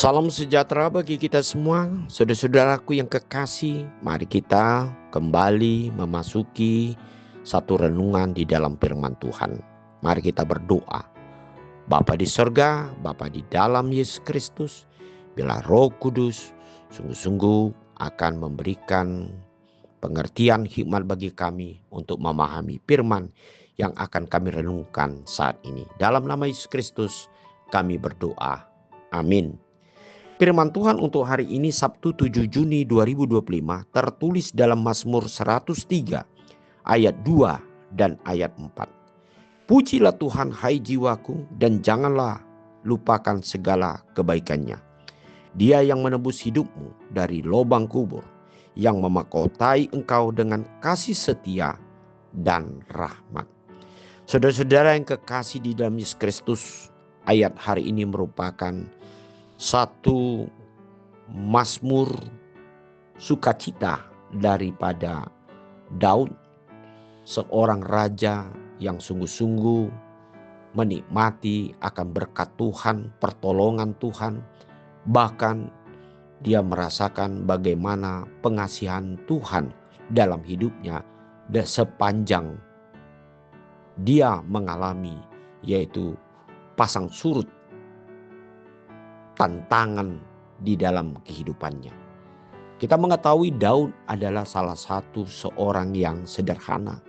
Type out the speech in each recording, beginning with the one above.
Salam sejahtera bagi kita semua, saudara-saudaraku yang kekasih. Mari kita kembali memasuki satu renungan di dalam firman Tuhan. Mari kita berdoa. Bapa di sorga, Bapa di dalam Yesus Kristus, bila Roh Kudus sungguh-sungguh akan memberikan pengertian hikmat bagi kami untuk memahami firman yang akan kami renungkan saat ini. Dalam nama Yesus Kristus kami berdoa. Amin. Firman Tuhan untuk hari ini Sabtu 7 Juni 2025 tertulis dalam Mazmur 103 ayat 2 dan ayat 4. Pujilah Tuhan hai jiwaku dan janganlah lupakan segala kebaikannya. Dia yang menebus hidupmu dari lubang kubur, yang memahkotai engkau dengan kasih setia dan rahmat. Saudara-saudara yang kekasih di dalam Yesus Kristus, ayat hari ini merupakan satu mazmur sukacita daripada Daud, seorang raja yang sungguh-sungguh menikmati akan berkat Tuhan, pertolongan Tuhan. Bahkan dia merasakan bagaimana pengasihan Tuhan dalam hidupnya dan sepanjang dia mengalami yaitu pasang surut tantangan di dalam kehidupannya. Kita mengetahui Daud adalah salah satu seorang yang sederhana,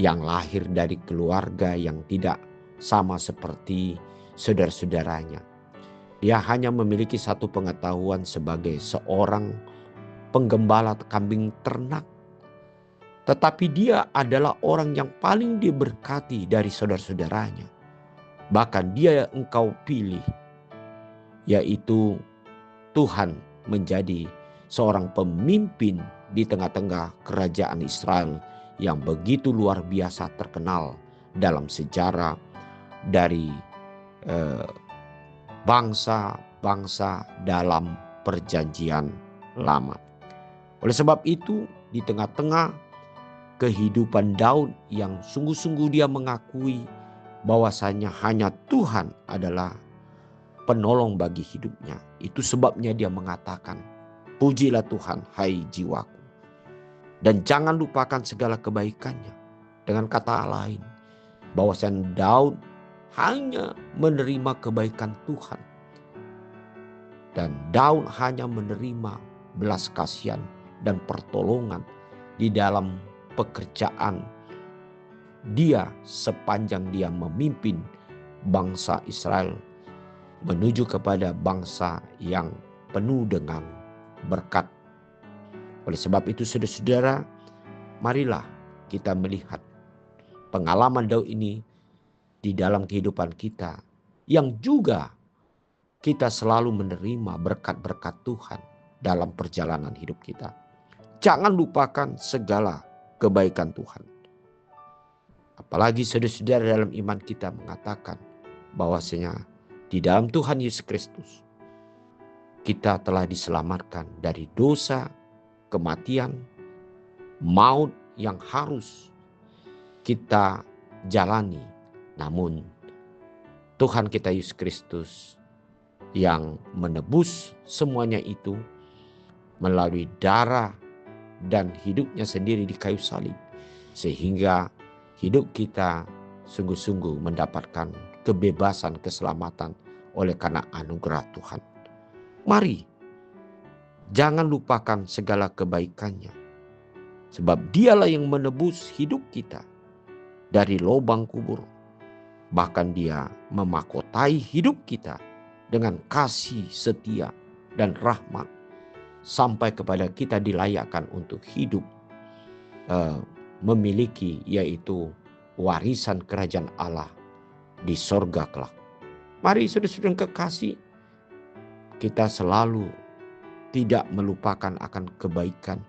yang lahir dari keluarga yang tidak sama seperti saudara-saudaranya. Dia hanya memiliki satu pengetahuan sebagai seorang penggembala kambing ternak. Tetapi dia adalah orang yang paling diberkati dari saudara-saudaranya. Bahkan dia yang engkau pilih, yaitu Tuhan menjadi seorang pemimpin di tengah-tengah kerajaan Israel yang begitu luar biasa terkenal dalam sejarah dari bangsa-bangsa dalam perjanjian lama. Oleh sebab itu, di tengah-tengah kehidupan Daud yang sungguh-sungguh dia mengakui bahwasanya hanya Tuhan adalah penolong bagi hidupnya. Itu sebabnya dia mengatakan, pujilah Tuhan hai jiwaku, dan jangan lupakan segala kebaikannya. Dengan kata lain, bahwasanya Daud hanya menerima kebaikan Tuhan, dan Daud hanya menerima belas kasihan dan pertolongan di dalam pekerjaan dia sepanjang dia memimpin bangsa Israel menuju kepada bangsa yang penuh dengan berkat. Oleh sebab itu saudara-saudara, marilah kita melihat pengalaman Daud ini di dalam kehidupan kita, yang juga kita selalu menerima berkat-berkat Tuhan dalam perjalanan hidup kita. Jangan lupakan segala kebaikan Tuhan. Apalagi saudara-saudara dalam iman kita mengatakan bahwasanya di dalam Tuhan Yesus Kristus kita telah diselamatkan dari dosa, kematian, maut yang harus kita jalani. Namun Tuhan kita Yesus Kristus yang menebus semuanya itu melalui darah dan hidupnya sendiri di kayu salib, sehingga hidup kita sungguh-sungguh mendapatkan kebebasan, keselamatan oleh karena anugerah Tuhan. Mari, jangan lupakan segala kebaikannya, sebab dialah yang menebus hidup kita dari lubang kubur. Bahkan dia memahkotai hidup kita dengan kasih setia dan rahmat, sampai kepada kita dilayakkan untuk hidup memiliki yaitu warisan kerajaan Allah di sorga kelak. Mari saudara-saudara yang kekasih, kita selalu tidak melupakan akan kebaikan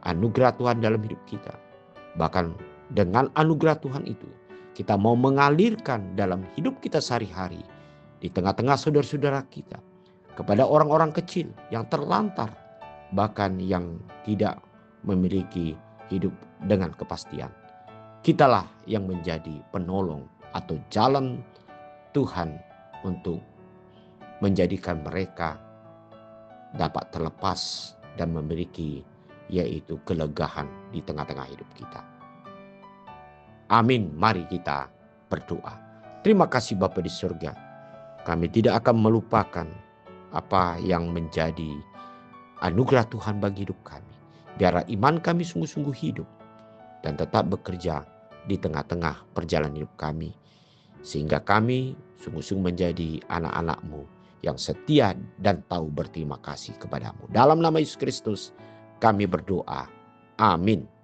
anugerah Tuhan dalam hidup kita. Bahkan dengan anugerah Tuhan itu, kita mau mengalirkan dalam hidup kita sehari-hari di tengah-tengah saudara-saudara kita, kepada orang-orang kecil yang terlantar, bahkan yang tidak memiliki hidup dengan kepastian. Kitalah yang menjadi penolong atau jalan Tuhan untuk menjadikan mereka dapat terlepas dan memiliki yaitu kelegahan di tengah-tengah hidup kita. Amin. Mari kita berdoa. Terima kasih Bapa di surga. Kami tidak akan melupakan apa yang menjadi anugerah Tuhan bagi hidup kami. Biarlah iman kami sungguh-sungguh hidup dan tetap bekerja di tengah-tengah perjalanan hidup kami. Sehingga kami sungguh-sungguh menjadi anak-anak-Mu yang setia dan tahu berterima kasih kepadamu. Dalam nama Yesus Kristus kami berdoa. Amin.